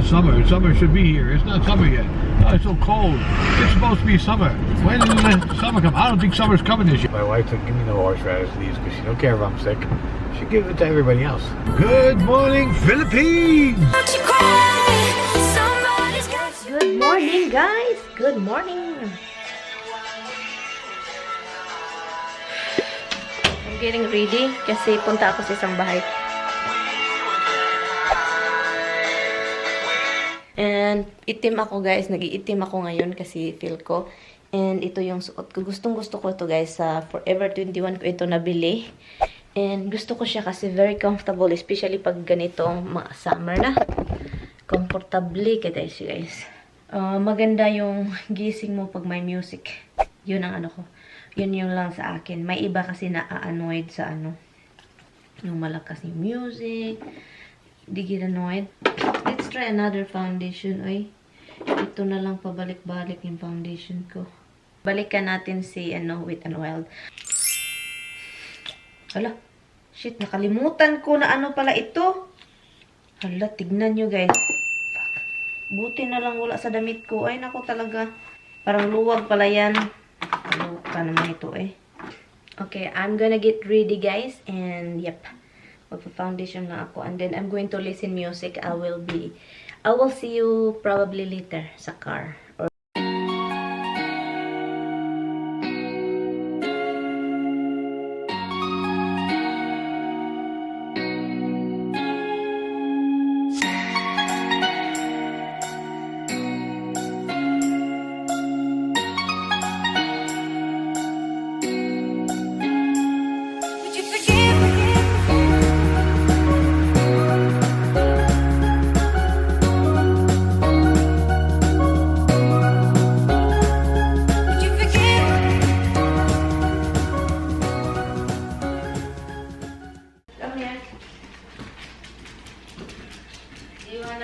not summer. Summer should be here. It's not summer yet. Oh, it's so cold. It's supposed to be summer. When did the summer come? I don't think summer's coming this year. My wife said, give me no horseradish leaves because she don't care if I'm sick. She gives it to everybody else. Good morning, Philippines! Good morning, guys! Good morning! I'm getting ready kasi punta ako sa isang bahay. And itim ako, guys. Nag-iitim ako ngayon kasi feel ko. And ito yung suot ko. Gustong-gusto ko ito, guys. Sa Forever 21 ko ito nabili. And gusto ko siya kasi very comfortable. Especially pag ganitong summer na. Comfortably kita siya, guys. Maganda yung gising mo pag may music. Yun ang ano ko. Yun yung lang sa akin. May iba kasi na-annoyed sa ano. Yung malakas yung music. Di ginanoid. Let's try another foundation, oy. Ito na lang pabalik-balik yung foundation ko. Balikan natin si, Wet n Wild. Hala. Shit, nakalimutan ko na ano pala ito. Hala, tignan nyo, guys. Fuck. Buti na lang wala sa damit ko. Ay, naku talaga. Parang luwag pala yan. Ano pa naman ito, eh. Okay, I'm gonna get ready, guys. And, yep. Magpa-foundation lang ako. And then, I'm going to listen music. I will see you probably later sa car.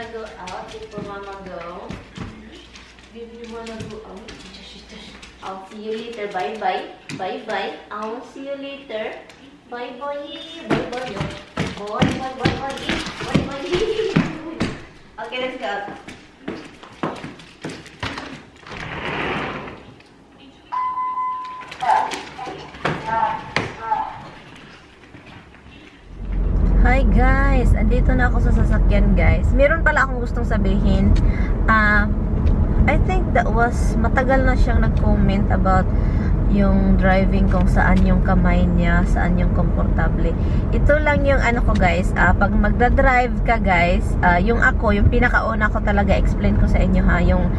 Go out before Mama go. Do you wanna go out? I'll see you later. Bye bye. Bye bye. I'll see you later. Bye bye. Bye bye. Bye bye bye bye. Bye bye. Okay, let's go. Hi guys! Andito na ako sa sasakyan, guys. Meron pala akong gustong sabihin. I think that was, matagal na siyang nag-comment about yung driving, kung saan yung kamay niya, saan yung komportable. Ito lang yung ano ko, guys. Pag magdadrive ka, guys, yung ako, yung pinakauna ko talaga, explain ko sa inyo ha, yung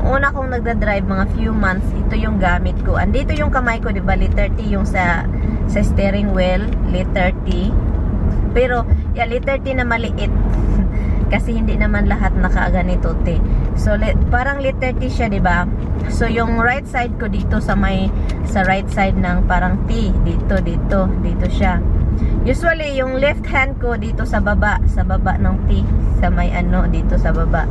una kong nagdadrive, mga few months, ito yung gamit ko. Andito yung kamay ko, diba? Lit 30 yung sa steering wheel, lit 30. Pero, yeah, lit 30 na maliit. Kasi hindi naman lahat nakaganito, te. So, parang lit 30 siya, diba? So, yung right side ko dito sa right side ng parang T. Dito siya. Usually, yung left hand ko dito sa baba ng T. Sa may dito sa baba.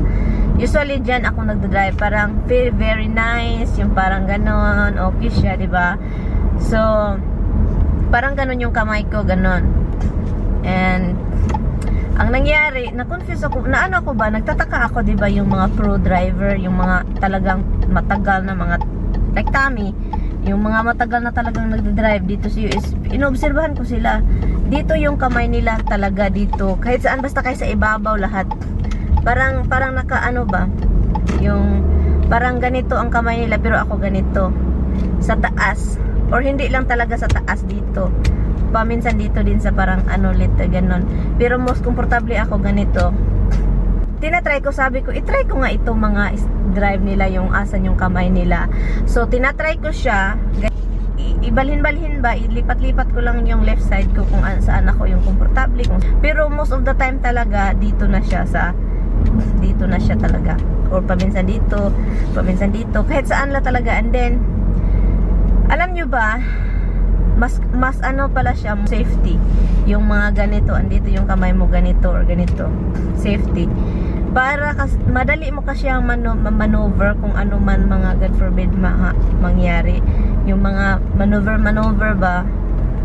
Usually, dyan ako nagdadrive. Parang feel very nice. Yung parang ganon. Okay siya, diba? So, parang ganon yung kamay ko, ganon. And, ang nangyari, na-confuse ako, nagtataka ako, diba, yung mga pro driver, yung mga talagang matagal na mga, like Tommy, yung mga matagal na talagang nagdadrive dito sa US, inoobserbahan ko sila, dito yung kamay nila talaga dito, kahit saan, basta kahit sa ibabaw lahat, parang ba, yung, parang ganito ang kamay nila, pero ako ganito, sa taas, or hindi lang talaga sa taas dito, paminsan dito din sa parang lito, ganon. Pero most comfortable ako ganito. Tinatry ko, sabi ko, itry ko nga itong mga drive nila, yung asan yung kamay nila. So, tinatry ko siya, ibalhin-balhin ba, ilipat-lipat ko lang yung left side ko kung saan ako yung comfortable. Pero most of the time talaga, dito na siya talaga. Or paminsan dito, kahit saan la talaga. And then, alam nyo ba, mas pala siya, safety. Yung mga ganito, andito yung kamay mo ganito or ganito. Safety. Para madali mo kasi ang maneuver kung ano man mga God forbid mangyari. Yung mga maneuver ba,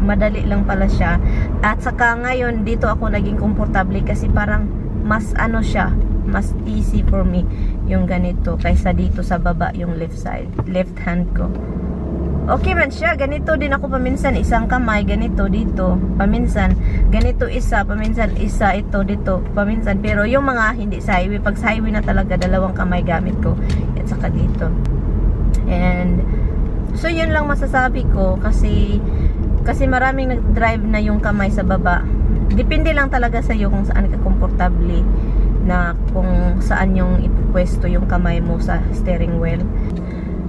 madali lang pala siya. At saka ngayon, dito ako naging komportable kasi parang mas siya, mas easy for me yung ganito kaysa dito sa baba yung left hand ko. Okay man siya, ganito din ako paminsan, isang kamay ganito dito, paminsan ganito isa, paminsan isa ito dito, paminsan. Pero yung mga hindi sa highway, pag sa highway na talaga dalawang kamay gamit ko at saka dito. And so yun lang masasabi ko kasi maraming nag-drive na yung kamay sa baba. Depende lang talaga sa iyo kung saan ka komportable na kung saan yung ipupwesto yung kamay mo sa steering wheel.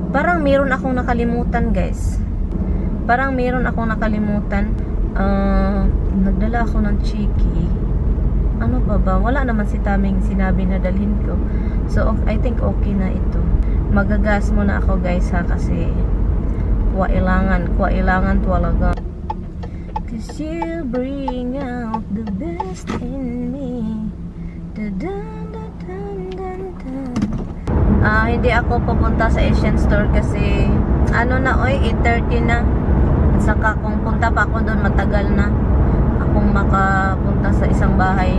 Parang meron akong nakalimutan, guys. Nagdala ako ng chiki. Ano ba? Wala naman si Taming sinabi na dalhin ko. So I think okay na ito. Magagas muna ako, guys, ha, kasi kwailangan talaga. 'Cause you bring out the best in me. Hindi ako pupunta sa Asian store kasi ano na, 8:30 na. At saka kung punta pa ako doon, matagal na akong makapunta sa isang bahay.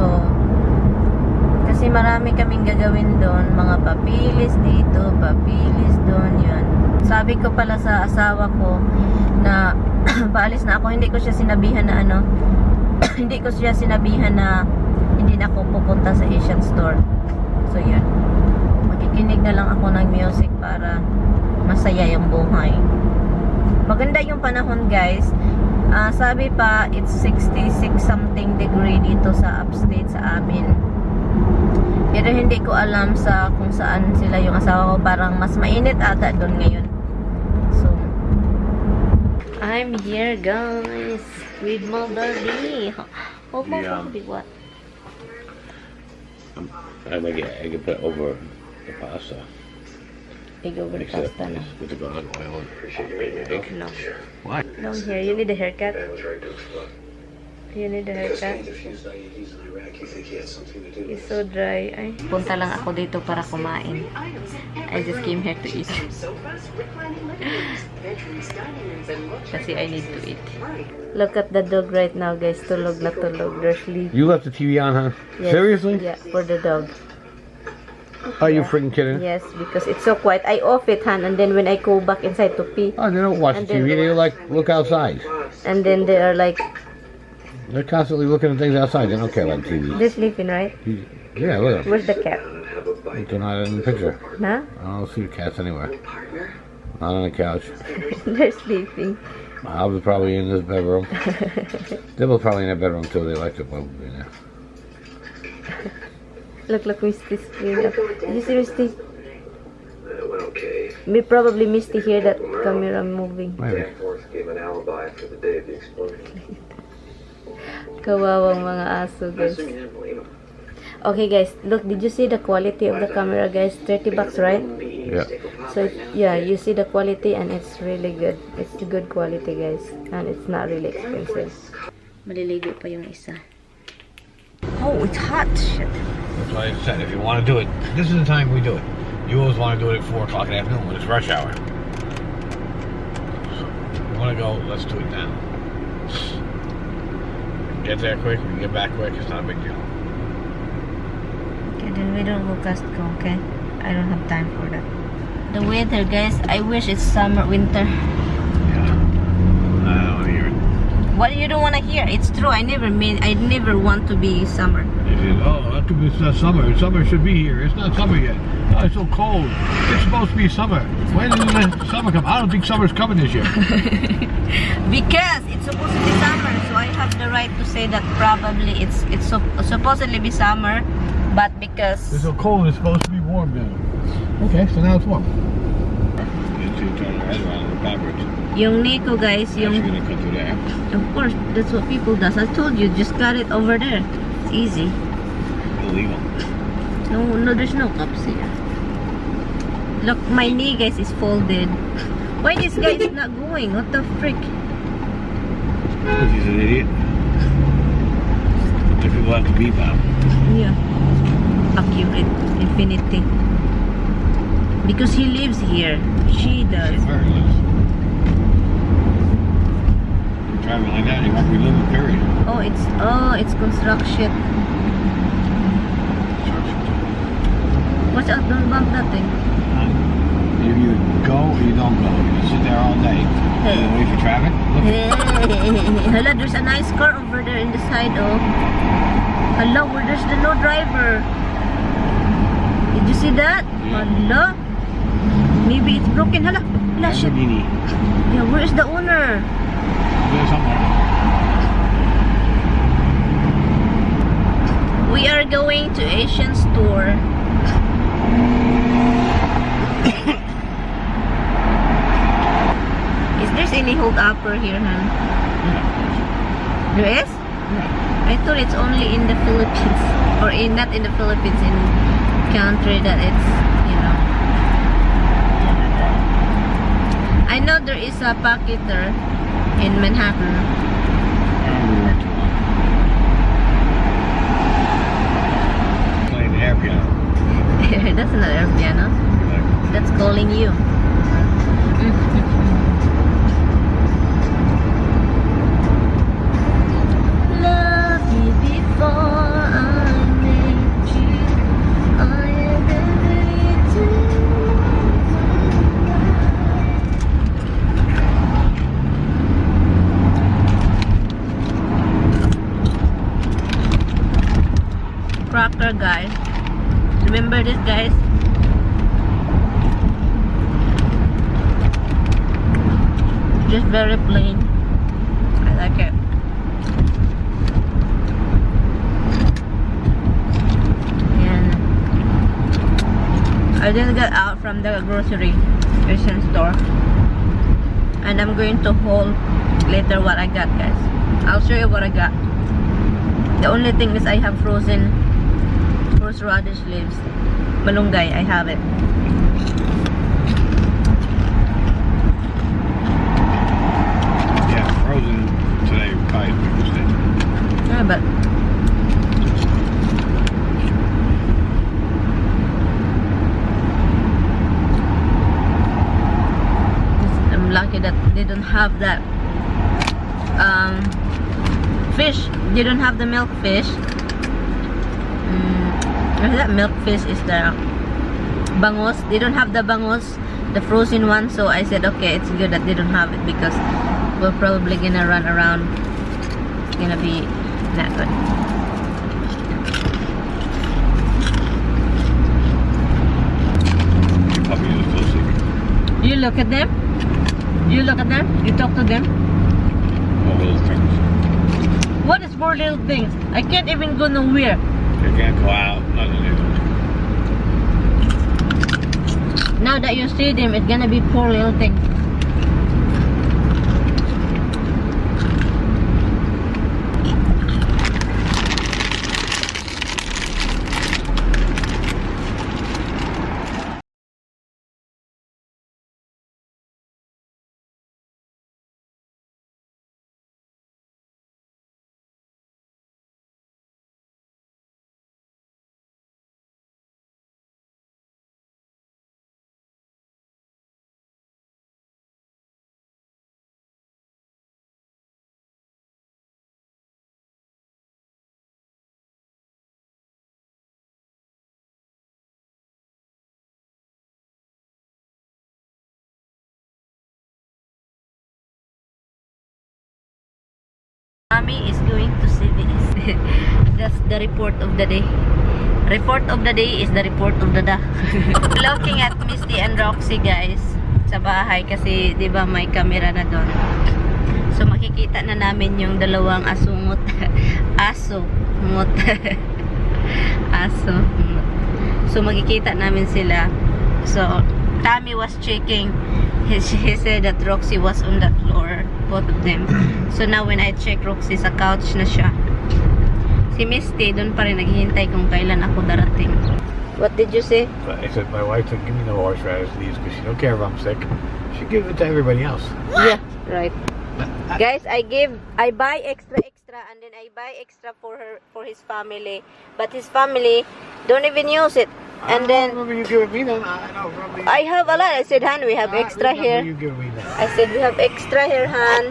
So kasi marami kaming gagawin doon, mga papilis dito, papilis doon, yun. Sabi ko pala sa asawa ko na paalis na ako, hindi ko siya sinabihan na hindi na ako pupunta sa Asian store. So yun, makikinig na lang ako ng music para masaya yung buhay. Maganda yung panahon, guys. Sabi pa it's 66 something degree dito sa upstate sa amin. Pero hindi ko alam sa kung saan sila yung asawa ko, parang mas mainit ata doon ngayon. So I'm here, guys, with my baby. Oh, Yeah. what? I can put it over the pasta. Egg over Mix it pasta up na. with the garlic oil and egg. No. Why? Long hair. You need a haircut? You need a haircut? It's so dry. Ay. Punta lang ako dito para kumain. I just came here to eat. Kasi I need to eat. Look at the dog right now, guys. Tulog na tulog. They're sleeping. You left the TV on, huh? Yes. Seriously? Yeah, for the dog. Are you Yeah. freaking kidding? Yes, because it's so quiet. I off it, Han, and then when I go back inside to pee, Oh, they don't watch And the TV. then- They like look outside. and then they are like, They're constantly looking at things outside. They don't care about TV. they're sleeping, right? Yeah, look at them. Where's the cat? They're not in the picture. Huh? I don't see cats anywhere. Not on the couch. They're sleeping. Hobbs is probably in this bedroom. Dibble's probably in that bedroom too. They like to move in there. Look, Misty's cleaning up. Did you see Misty? It went okay. Probably Misty hear that camera moving. Maybe. Danforth gave an alibi for the day of the explosion. Kawawang mga aso, guys. Assuming you didn't believe him. Okay, guys. Look, did you see the quality of the camera, guys? $30, right? Yeah. So, yeah, you see the quality and it's really good. It's good quality, guys. And it's not really expensive. Maliligo pa yung isa. Oh, it's hot. Shit. That's why I said, if you want to do it, this is the time we do it. You always want to do it at 4 o'clock in the afternoon when it's rush hour. So, if you want to go, let's do it now. Get there quick, we can get back quick, it's not a big deal. Okay, then we don't go Costco, okay? I don't have time for that. The weather, guys, I wish it's summer, winter. Yeah. I don't want to hear it. What you don't want to hear? It's true. I never want to be summer. They said, it's not summer. Summer should be here. It's not summer yet. Oh, it's so cold. It's supposed to be summer. When did the summer come? I don't think summer's coming this year. Because it's supposed to be summer, so I have the right to say that probably it's supposedly be summer, but because It's so cold, it's supposed to be warm now. Okay, so now it's warm. You two turn your head around backwards. yung Nico, guys, You're yung gonna cut through there. of course that's what people does. I told you, just cut it over there. It's easy. Illegal. No, there's no cups here. Look, my knee, guys, is folded. Why this guy is not going? What the frick? Because he's an idiot. If people have to beep out. Yeah. Accurate. Infinity. Because he lives here. She does. Where he lives. You're driving like that, you won't be living, period. Oh, it's construction. Watch out, don't bump that thing. If you go or you don't go, you just sit there all day. Wait for traffic. Look. Hala, there's a nice car over there in the side, oh. Hala, where there's the no driver. Did you see that? Hala. Maybe it's broken. Hala, hala, shit. Lamborghini. Yeah, where is the owner? There's somewhere. We are going to Asian store. Is there any hold upper here, huh? There is? I thought it's only in the Philippines, or not in the Philippines, in country that it's, you know. I know there is a packeter in Manhattan. Playing the air piano. That's not air piano. That's calling you. Love you before I met you. I am ready to. Cracker, guys. Remember this, guys? Just very plain. I like it. And I just got out from the grocery Asian store, and I'm going to haul later what I got, guys. I'll show you what I got. The only thing is I have frozen horseradish leaves. Malunggay, I have it. Yeah, frozen today. Probably Tuesday. Yeah, but I'm lucky that they don't have that fish. They don't have the milk fish. That milk fish is the bangos. They don't have the bangos, the frozen one. So I said, okay, it's good that they don't have it, because we're probably gonna run around. It's gonna be not good. Your puppy is still sleeping. You look at them. You look at them. You talk to them. All those things. What is 4 little things? I can't even go nowhere. They can't go out. Nothing to do. Now that you see them, it's gonna be 4 little things. Mommy is going to see this. That's the report of the day. Report of the day is the report of the day. Looking at Misty and Roxy, guys, sa bahay, kasi di ba may camera na doon. So makikita na namin yung dalawang asungot. Asungot. Asungot. So makikita namin sila. So Tammy was checking. He said that Roxy was on the floor, both of them. So now when I check, Roxy sa couch na siya. Si Misty doon pa rin naghihintay kung kailan ako darating. What did you say? I said my wife said, give me no horseradish leaves because she don't care if I'm sick. She give it to everybody else. Yeah, right. Guys, I buy extra and then I buy extra for his family, but his family don't even use it. And then remember you giving me that. I don't remember. I have a lot. I said, Han, we have extra here. You give me that. I said we have extra here, Han.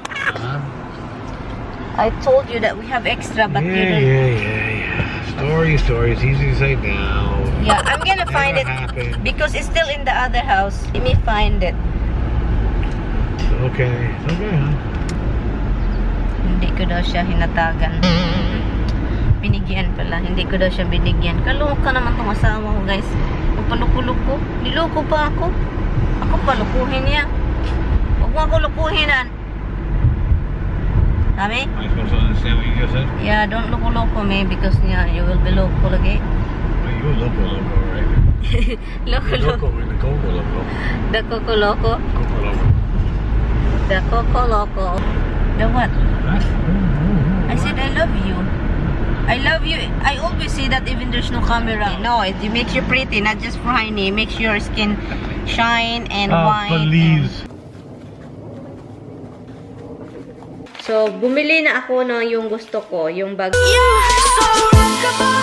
I told you that we have extra, but you don't. Yeah. Story. It's easy to say now. Yeah, I'm gonna find it Happen. because it's still in the other house. Let me find it. Okay. Okay, huh? Hindi ko daw siya hinatagan. Binigyan pala. Hindi ko daw siya binigyan. Kaloka naman tong asawa ko, guys. Paluko-luko. Niloko pa ako. Ako palukuhin niya. Huwag mo ako lukuhinan. Sabi? Am I supposed to understand what you just said? Yeah, don't loko-loko me because yeah, you will be loko lagi. Well, you loco, right? Loko-loko. Loco, in the Coco Loco. The Coco-Loco. Coco Loco. The Coco-Loco. The what? I said I love you. I love you. I always say that even there's no camera. No, it makes you pretty, not just for honey. It makes your skin shine and white. Please. So, bumili na ako ng yung gusto ko, yung bag. You're so rockable.